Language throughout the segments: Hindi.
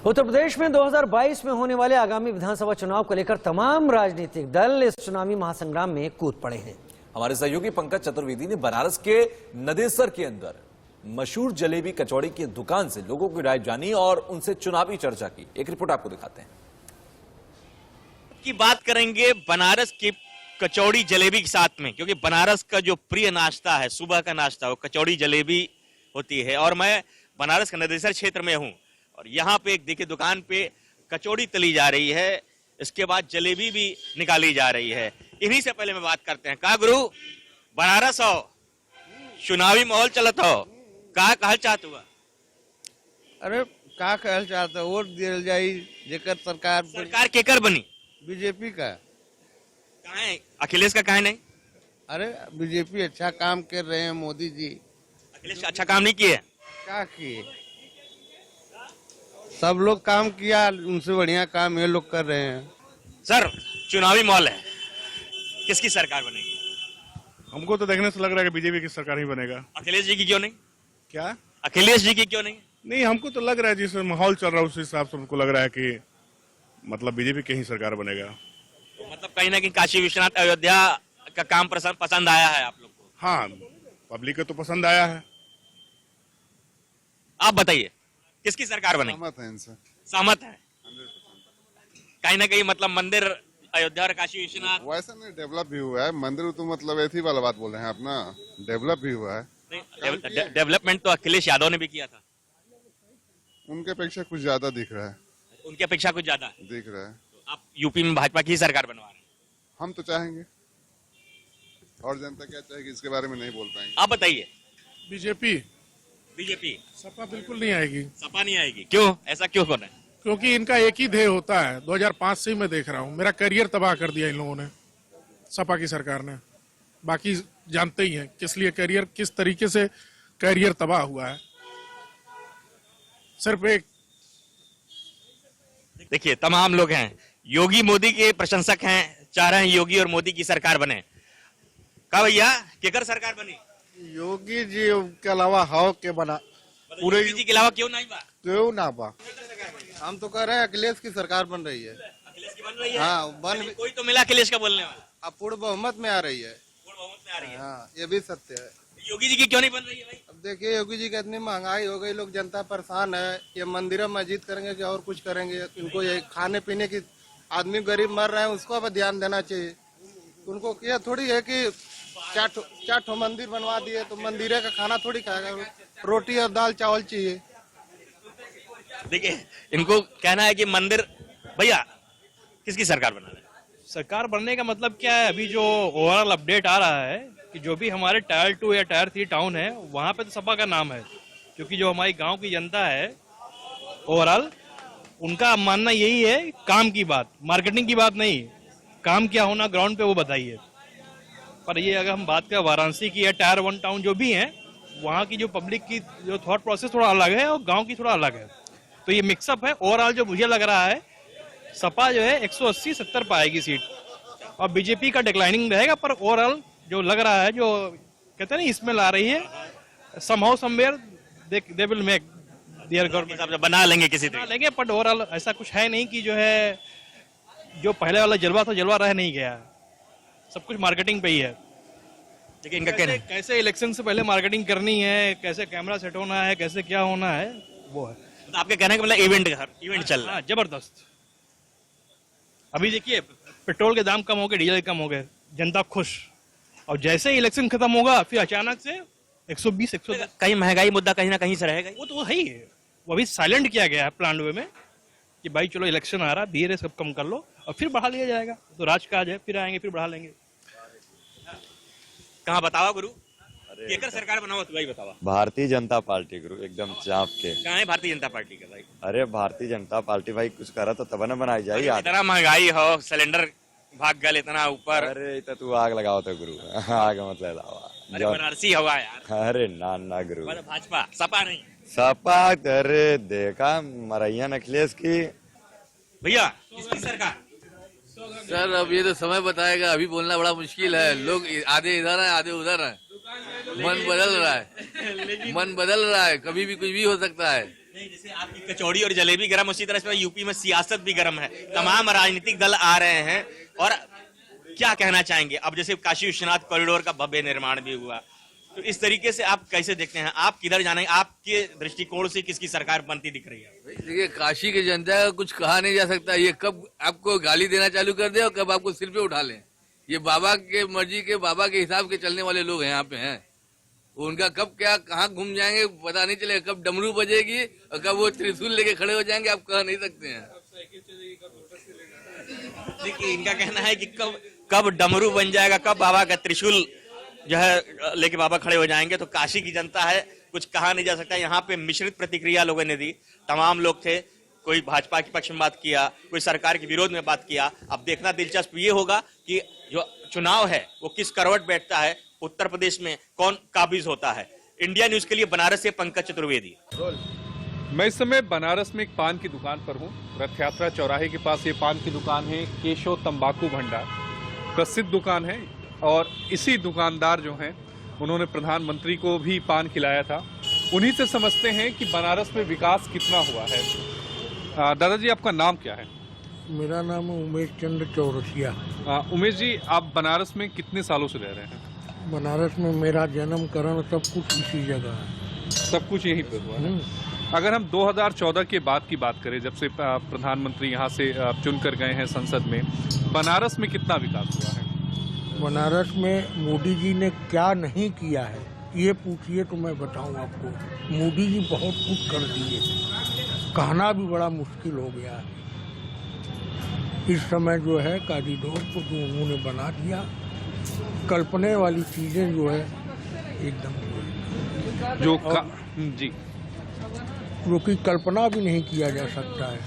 उत्तर प्रदेश में 2022 में होने वाले आगामी विधानसभा चुनाव को लेकर तमाम राजनीतिक दल इस चुनावी महासंग्राम में कूद पड़े हैं। हमारे सहयोगी पंकज चतुर्वेदी ने बनारस के नदेसर के अंदर मशहूर जलेबी कचौड़ी की दुकान से लोगों की राय जानी और उनसे चुनावी चर्चा की। एक रिपोर्ट आपको दिखाते हैं। की बात करेंगे बनारस की कचौड़ी जलेबी के साथ में, क्योंकि बनारस का जो प्रिय नाश्ता है, सुबह का नाश्ता, वो कचौड़ी जलेबी होती है। और मैं बनारस के नदेसर क्षेत्र में हूं और यहाँ पे एक देखिए दुकान पे कचौड़ी तली जा रही है, इसके बाद जलेबी भी निकाली जा रही है। इन्हीं से पहले मैं बात करते हैं। का गुरु बनारस हो, चुनावी माहौल चलत हो, का कहल चाहत हुआ? अरे का कहल चाहता, वोट दियल जाई जेकर सरकार केकर बनी? बीजेपी का। काहे अखिलेश का काहे नहीं? अरे बीजेपी अच्छा काम कर रहे हैं, मोदी जी। अखिलेश अच्छा काम नहीं किए? क्या किए? सब लोग काम किया, उनसे बढ़िया काम ये लोग कर रहे हैं। सर चुनावी माहौल है, किसकी सरकार बनेगी? हमको तो देखने से लग रहा है कि बीजेपी की सरकार ही बनेगा। अखिलेश जी की क्यों नहीं? क्या? अखिलेश जी की क्यों नहीं? नहीं, हमको तो लग रहा है जिस माहौल चल रहा है उस हिसाब से हमको लग रहा है कि मतलब बीजेपी की ही सरकार बनेगा। तो मतलब कहीं ना कहीं काशी विश्वनाथ अयोध्या का काम पसंद आया है आप लोग को? हाँ, पब्लिक को तो पसंद आया है। आप बताइए किसकी सरकार बनेगी? सहमत है इनसे। सहमत है। कहीं ना कहीं मतलब मंदिर अयोध्या और काशी विश्वनाथ वैसा नहीं, डेवलप भी हुआ है मंदिर, तो मतलब ऐसी वाला बात बोल रहे हैं अपना, डेवलप भी हुआ है। डेवलपमेंट तो अखिलेश यादव ने भी किया था। उनके अपेक्षा कुछ ज्यादा दिख रहा है। उनकी अपेक्षा कुछ ज्यादा दिख रहा है। तो आप यूपी में भाजपा की सरकार बनवा रहे हैं? हम तो चाहेंगे, और जनता क्या चाहेगी इसके बारे में नहीं बोल पाएंगे। आप बताइए। बीजेपी। बीजेपी। सपा बिल्कुल नहीं आएगी। सपा नहीं आएगी? क्यों? ऐसा क्यों कर रहे हैं? क्योंकि इनका एक ही ध्येय होता है। 2005 से ही मैं देख रहा हूँ, मेरा करियर तबाह कर दिया इन लोगों ने, सपा की सरकार ने। बाकी जानते ही हैं किस लिए करियर, किस तरीके से करियर तबाह हुआ है। सिर्फ एक देखिए तमाम लोग हैं, योगी मोदी के प्रशंसक हैं, चाह रहे हैं योगी और मोदी की सरकार बने। का भैया केकर सरकार बनी? योगी जी के अलावा हाउ के बना पूरे योगी जी के अलावा क्यों नहीं बा? क्यों ना बा? हम तो कह रहे हैं अखिलेश की सरकार बन रही है। अखिलेश की बन रही है? हाँ, कोई तो मिला अखिलेश का बोलने वाला। अब पूर्ण बहुमत में आ रही है। पूर्ण बहुमत में आ रही है। हाँ, ये भी सत्य है। योगी जी की क्यों नहीं बन रही है भाई? अब देखिए योगी जी की इतनी महंगाई हो गई, लोग जनता परेशान है। ये मंदिर मस्जिद करेंगे कि और कुछ करेंगे? इनको ये खाने पीने की, आदमी गरीब मर रहे हैं उसको अब ध्यान देना चाहिए। उनको ये थोड़ी है कि चार ठो मंदिर बनवा दिए तो मंदिर का खाना थोड़ी खाएगा, रोटी और दाल चावल चाहिए। देखिए इनको कहना है कि मंदिर, भैया किसकी सरकार बना रहे हैं? सरकार बनने का मतलब क्या है? अभी जो ओवरऑल अपडेट आ रहा है कि जो भी हमारे टायर 2 या टायर 3 टाउन है वहाँ पे तो सपा का नाम है, क्योंकि जो हमारी गांव की जनता है ओवरऑल उनका मानना यही है, काम की बात, मार्केटिंग की बात नहीं, काम क्या होना ग्राउंड पे वो बताइए। पर ये अगर हम बात करें वाराणसी की या टायर 1 टाउन जो भी है, वहाँ की जो पब्लिक की जो थॉट प्रोसेस थोड़ा अलग है और गाँव की थोड़ा अलग है, तो ये मिक्सअप है। ओवरऑल जो मुझे लग रहा है सपा जो है 180-70 पाएगी सीट और बीजेपी का डिक्लाइनिंग रहेगा। पर ओवरऑल जो लग रहा है, जो कहते हैं ना इसमें ला रही है, somehow somewhere they will make their government, बना लेंगे किसी बना लेंगे। बट ओवरऑल ऐसा कुछ है नहीं कि जो है जो पहले वाला जलवा था जलवा रह नहीं गया, सब कुछ मार्केटिंग पे ही है। लेकिन इनका कहना है कैसे इलेक्शन से पहले मार्केटिंग करनी है, कैसे कैमरा सेट होना है, कैसे क्या होना है, वो है। तो आपके कहने का मतलब इवेंट चल रहा है। जबरदस्त। अभी देखिए पेट्रोल के दाम कम हो गए, डीजल कम हो गए, जनता खुश। और जैसे ही इलेक्शन खत्म होगा फिर अचानक से 120-110। कहीं महंगाई मुद्दा कहीं ना कहीं से रहेगा। वो तो है ही है, वो अभी साइलेंट किया गया है प्लान वे में कि भाई चलो इलेक्शन आ रहा, धीरे सब कम कर लो और फिर बढ़ा लिया जाएगा। तो राजकाज है, फिर आएंगे फिर बढ़ा लेंगे। कहाँ बतावा गुरु, केकर सरकार बनाओ तो भाई बतावा। भारतीय जनता पार्टी गुरु, एकदम चाप के। कहाँ है भारतीय जनता पार्टी का भाई? अरे भारतीय जनता पार्टी भाई कुछ करा तो तब न बनाई जाए। इतना महंगाई हो, सिलेंडर भाग गल इतना ऊपर। अरे तो तू आग लगाओ तो गुरु, आग मत लगावा। अरे बनारसी हवा यार। अरे ना गुरु, भाजपा सपा नहीं। सपा अरे देखा मरैया अखिलेश की। भैया किसकी सरकार? सर अब ये तो समय बताएगा, अभी बोलना बड़ा मुश्किल है। लोग आधे इधर है आधे उधर है, मन बदल रहा है, मन बदल रहा है, कभी भी कुछ भी हो सकता है। नहीं, जैसे आपकी कचौड़ी और जलेबी गर्म, उसी तरह से यूपी में सियासत भी गर्म है, तमाम राजनीतिक दल आ रहे हैं। और क्या कहना चाहेंगे? अब जैसे काशी विश्वनाथ कॉरिडोर का भव्य निर्माण भी हुआ, तो इस तरीके से आप कैसे देखते हैं? आप किधर जाना है? आपके दृष्टिकोण से किसकी सरकार बनती दिख रही है? देखिए, काशी की जनता का कुछ कहा नहीं जा सकता। ये कब आपको गाली देना चालू कर दे और कब आपको सिर पे उठा लें। ये बाबा के मर्जी के, बाबा के हिसाब के चलने वाले लोग हैं यहाँ पे हैं। उनका कब क्या कहाँ घूम जाएंगे पता नहीं चलेगा। कब डमरू बजेगी और कब वो त्रिशूल लेके खड़े हो जाएंगे आप कह नहीं सकते हैं। देखिए, इनका कहना है कि कब डमरू बन जाएगा, कब बाबा का त्रिशूल जो है लेके बाबा खड़े हो जाएंगे। तो काशी की जनता है, कुछ कहा नहीं जा सकता। यहाँ पे मिश्रित प्रतिक्रिया लोगों ने दी, तमाम लोग थे। कोई भाजपा के पक्ष में बात किया, कोई सरकार के विरोध में बात किया। अब देखना दिलचस्प ये होगा कि जो चुनाव है वो किस करवट बैठता है, उत्तर प्रदेश में कौन काबिज होता है। इंडिया न्यूज के लिए बनारस से पंकज चतुर्वेदी। मैं इस समय बनारस में एक पान की दुकान पर हूँ। रथ यात्रा चौराहे के पास ये पान की दुकान है, केशव तंबाकू भंडार, प्रसिद्ध दुकान है। और इसी दुकानदार जो हैं उन्होंने प्रधानमंत्री को भी पान खिलाया था। उन्हीं से समझते हैं कि बनारस में विकास कितना हुआ है। दादाजी, आपका नाम क्या है? मेरा नाम है उमेश चंद्र चौरसिया। उमेश जी, आप बनारस में कितने सालों से रह रहे हैं? बनारस में मेरा जन्म करण सब कुछ इसी जगह है। सब कुछ यहीं पे हुआ है। अगर हम 2014 के बाद की बात करें, जब से प्रधानमंत्री यहाँ से चुनकर गए हैं संसद में, बनारस में कितना विकास हुआ है? बनारस में मोदी जी ने क्या नहीं किया है ये पूछिए तो मैं बताऊं आपको। मोदी जी बहुत कुछ कर दिए, कहना भी बड़ा मुश्किल हो गया है। इस समय जो है कॉरिडोर को जो उन्होंने बना दिया, कल्पने वाली चीजें जो है एकदम जी, जो कि कल्पना भी नहीं किया जा सकता है,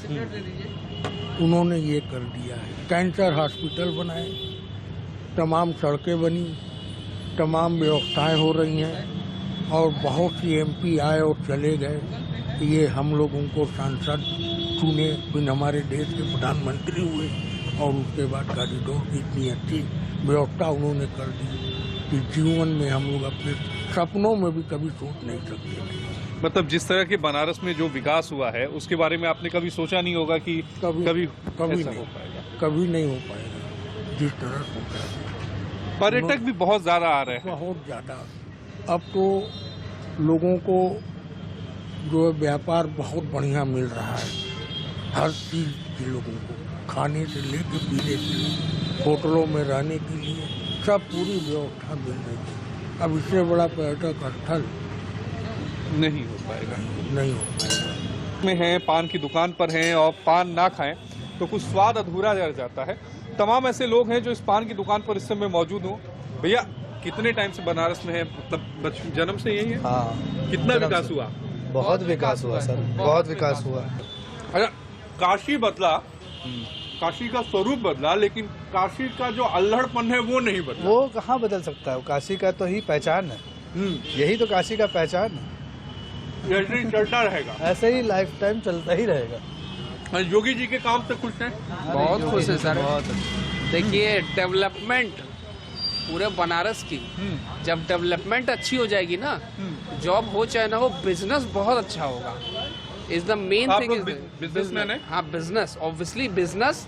उन्होंने ये कर दिया है। कैंसर हॉस्पिटल बनाए, तमाम सड़कें बनी, तमाम व्यवस्थाएं हो रही हैं और बहुत सी एमपी आए और चले गए। ये हम लोग उनको सांसद चुने, फिर हमारे देश के प्रधानमंत्री हुए और उसके बाद कॉरिडोर की इतनी अच्छी व्यवस्था उन्होंने कर दी कि जीवन में हम लोग अपने सपनों में भी कभी सोच नहीं सकते। मतलब जिस तरह के बनारस में जो विकास हुआ है उसके बारे में आपने कभी सोचा नहीं होगा कि कभी नहीं हो पाएगा, कभी नहीं हो पाएगा जिस तरह से। पर्यटक भी बहुत ज्यादा आ रहे हैं, बहुत ज्यादा। अब तो लोगों को जो है व्यापार बहुत बढ़िया मिल रहा है, हर चीज के लोगों को, खाने से लेके पीने से, होटलों में रहने के लिए सब पूरी व्यवस्था मिल रही है। अब इससे बड़ा पर्यटक स्थल नहीं हो पाएगा। नहीं हो पाएगा। में हैं, पान की दुकान पर हैं और पान ना खाएं तो कुछ स्वाद अधूरा रह जाता है। तमाम ऐसे लोग हैं जो इस पान की दुकान पर इस समय मौजूद हो। भैया, कितने टाइम से बनारस में है? मतलब जन्म से यही है? हाँ। कितना विकास हुआ? बहुत विकास हुआ सर, बहुत विकास हुआ। अच्छा, काशी बदला, काशी का स्वरूप बदला, लेकिन काशी का जो अल्हड़पन है वो नहीं बदला। वो कहाँ बदल सकता है? काशी का तो ही पहचान है, यही तो काशी का पहचान है। ऐसे ही चलता रहेगा, ऐसे ही लाइफ टाइम चलता ही रहेगा। योगी जी के काम से खुश हैं? बहुत खुश है सर। देखिए, डेवलपमेंट पूरे बनारस की, जब डेवलपमेंट अच्छी हो जाएगी ना, जॉब हो चाहे ना हो, बिजनेस बहुत अच्छा होगा। Is the main thing. Businessman है? हाँ, बिजनेस, ऑब्वियसली बिजनेस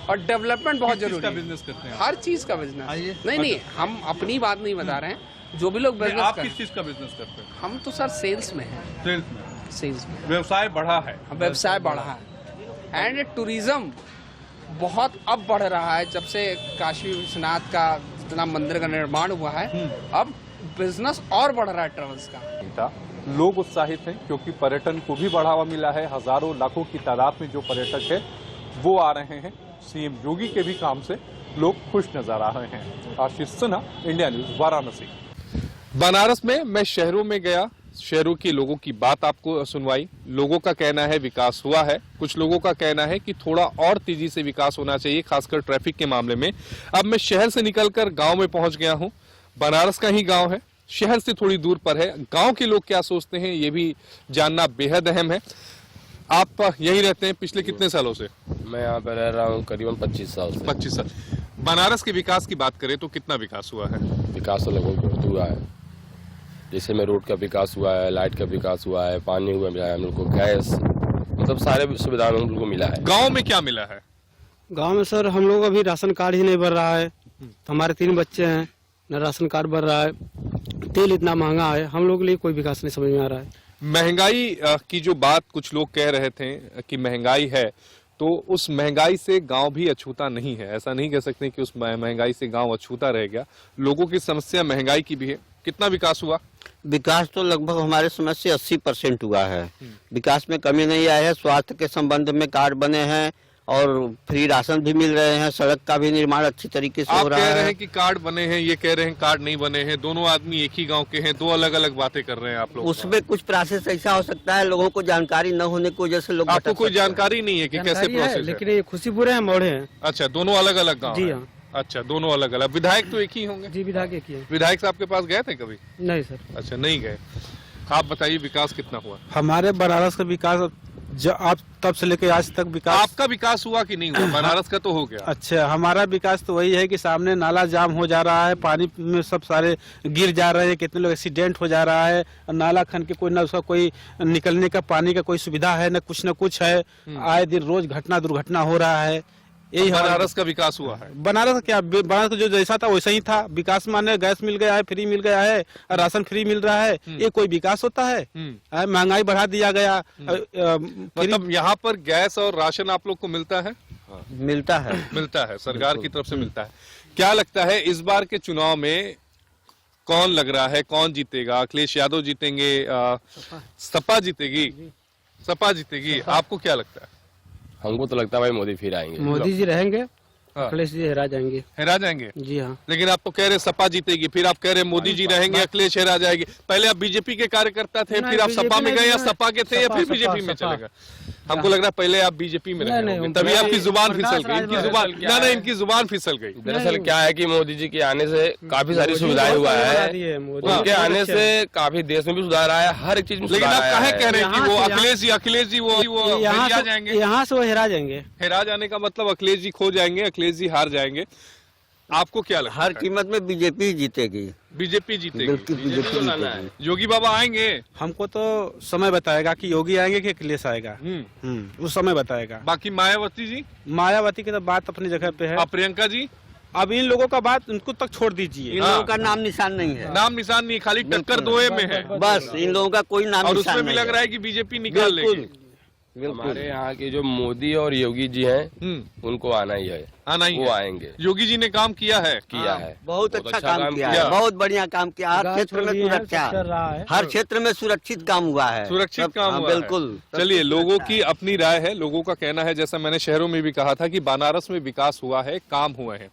और डेवलपमेंट बहुत जरूरी है। बिजनेस करते हैं? हर चीज का बिजनेस। नहीं, हम अपनी बात नहीं बता रहे हैं, जो भी लोग बिजनेस आप किस चीज का बिजनेस करते हैं? हम तो सर सेल्स में हैं। सेल्स में व्यवसाय बढ़ा है? व्यवसाय बढ़ा है। एंड टूरिज्म बहुत अब बढ़ रहा है, जब से काशी विश्वनाथ का जितना मंदिर का निर्माण हुआ है, अब बिजनेस और बढ़ रहा है ट्रेवल्स का। लोग उत्साहित हैं क्योंकि पर्यटन को भी बढ़ावा मिला है। हजारों लाखों की तादाद में जो पर्यटक है वो आ रहे हैं। सीएम योगी के भी काम से लोग खुश नजर आ रहे हैं। आशीष सिन्हा, इंडिया न्यूज, वाराणसी। बनारस में मैं शहरों में गया, शहरों के लोगों की बात आपको सुनवाई। लोगों का कहना है विकास हुआ है, कुछ लोगों का कहना है कि थोड़ा और तेजी से विकास होना चाहिए, खासकर ट्रैफिक के मामले में। अब मैं शहर से निकलकर गांव में पहुंच गया हूं। बनारस का ही गांव है, शहर से थोड़ी दूर पर है। गांव के लोग क्या सोचते हैं ये भी जानना बेहद अहम है। आप यहीं रहते हैं पिछले कितने सालों से? मैं यहाँ पे रह रहा हूँ करीबन 25 साल से। 25 साल। बनारस के विकास की बात करें तो कितना विकास हुआ है? विकास तो लगभग बहुत हुआ है। जैसे में रोड का विकास हुआ है, लाइट का विकास हुआ है, पानी हुआ है, हम लोग को गैस, मतलब सारे सुविधाएं हम लोग को मिला है। गांव में क्या मिला है? गांव में सर हम लोग अभी राशन कार्ड ही नहीं भर रहा है। हमारे 3 बच्चे हैं, न राशन कार्ड भर रहा है, तेल इतना महंगा है, हम लोग के लिए कोई विकास नहीं समझ में आ रहा है। महंगाई की जो बात कुछ लोग कह रहे थे कि महंगाई है, तो उस महंगाई से गांव भी अछूता नहीं है। ऐसा नहीं कह सकते कि उस महंगाई से गांव अछूता रह गया। लोगों की समस्या महंगाई की भी है। कितना विकास हुआ? विकास तो लगभग हमारे समझ से 80% हुआ है। विकास में कमी नहीं आई है। स्वास्थ्य के संबंध में कार्ड बने हैं और फ्री राशन भी मिल रहे हैं। सड़क का भी निर्माण अच्छी तरीके से हो रहा है। आप कह रहे हैं कि कार्ड बने हैं, ये कह रहे हैं कार्ड नहीं बने हैं। दोनों आदमी एक ही गांव के हैं, 2 अलग अलग बातें कर रहे हैं आप लोग। उसमें कुछ प्रोसेस ऐसा हो सकता है, लोगों को जानकारी न होने की वजह से लोग आपको कोई जानकारी नहीं है कि कैसे प्रोसेस है? लेकिन ये खुशीपुर है, मोड़े हैं। अच्छा, दोनों अलग अलग गाँव? जी हाँ। अच्छा, दोनों अलग अलग। विधायक तो एक ही होंगे? जी, विधायक एक ही है। विधायक साहब के पास गए थे कभी? नहीं सर। अच्छा, नहीं गए। आप बताइए विकास कितना हुआ? हमारे बनारस का विकास आप तब से लेकर आज तक विकास। आपका विकास हुआ कि नहीं हुआ? बनारस का तो हो गया। अच्छा, हमारा विकास तो वही है कि सामने नाला जाम हो जा रहा है, पानी में सब सारे गिर जा रहे हैं, कितने लोग एक्सीडेंट हो जा रहा है। नाला खन के कोई ना उसका कोई निकलने का पानी का कोई सुविधा है, न कुछ है। आए दिन रोज दुर्घटना हो रहा है। यही बनारस का विकास हुआ है। बनारस क्या, बनारस का जो जैसा था वैसा ही था। विकास माने गैस मिल गया है, फ्री मिल गया है, राशन फ्री मिल रहा है। ये कोई विकास होता है? महंगाई बढ़ा दिया गया। मतलब यहाँ पर गैस और राशन आप लोग को मिलता है? मिलता है, मिलता है, सरकार की तरफ से मिलता है। क्या लगता है इस बार के चुनाव में कौन लग रहा है, कौन जीतेगा? अखिलेश यादव जीतेंगे, सपा जीतेगी? सपा जीतेगी। आपको क्या लगता है? हमको तो लगता है भाई मोदी फिर आएंगे। मोदी जी रहेंगे, अखिलेश जी हेरा जाएंगे। हेरा जाएंगे? जी हाँ। लेकिन आप तो कह रहे सपा जीतेगी, फिर आप कह रहे मोदी जी रहेंगे, अखिलेश हेरा जाएगी। पहले आप बीजेपी के कार्यकर्ता थे, फिर आप सपा में गए, या सपा के थे, या फिर बीजेपी में चले गए? हमको लग रहा है पहले आप बीजेपी में रहे, तभी आपकी जुबान फिसल गई। इनकी जुबान फिसल गई। दरअसल क्या है कि मोदी जी के आने से काफी सारी सुविधाएं हुआ है। उनके आने से काफी देश में भी सुधार आया है, हर एक चीज में। लेकिन आप काहे कह रहे हैं कि वो अखिलेश जी वो हेरा जाएंगे? यहाँ से वो हेरा जाएंगे। हेरा जाने का मतलब अखिलेश जी खो जाएंगे, अखिलेश जी हार जाएंगे। आपको क्या लगता है? हर कीमत में बीजेपी जीतेगी। बीजेपी जीतेगी। योगी बाबा आएंगे? हमको तो समय बताएगा कि योगी आएंगे कि अखिलेश आएगा। उस समय बताएगा। बाकी मायावती जी? मायावती की तो बात अपनी जगह पे है। प्रियंका जी? अब इन लोगों का बात उनको तक छोड़ दीजिए। इन लोगों का नाम निशान नहीं है। नाम निशान नहीं, खाली टक्कर दोए में है बस। इन लोगों का कोई नाम और निशान उसमें भी लग रहा है कि बीजेपी निकाल लेगी। हमारे यहाँ के जो मोदी और योगी जी हैं, उनको आना ही है। आना ही वो है। आएंगे। योगी जी ने काम किया है? किया है, बहुत अच्छा काम किया है, बहुत बढ़िया काम किया। हर क्षेत्र में सुरक्षा, हर क्षेत्र में सुरक्षित काम हुआ है। सुरक्षित काम हुआ है। बिल्कुल। चलिए, लोगों की अपनी राय है। लोगों का कहना है, जैसा मैंने शहरों में भी कहा था, कि बनारस में विकास हुआ है, काम हुए हैं।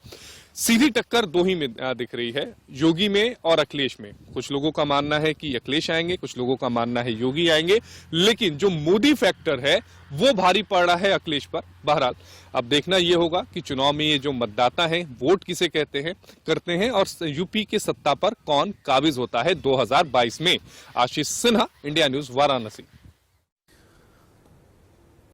सीधी टक्कर 2 ही में दिख रही है, योगी में और अखिलेश में। कुछ लोगों का मानना है कि अखिलेश आएंगे, कुछ लोगों का मानना है योगी आएंगे, लेकिन जो मोदी फैक्टर है वो भारी पड़ रहा है अखिलेश पर। बहरहाल अब देखना यह होगा कि चुनाव में ये जो मतदाता हैं, वोट किसे करते हैं और यूपी के सत्ता पर कौन काबिज होता है 2022 में। आशीष सिन्हा, इंडिया न्यूज, वाराणसी।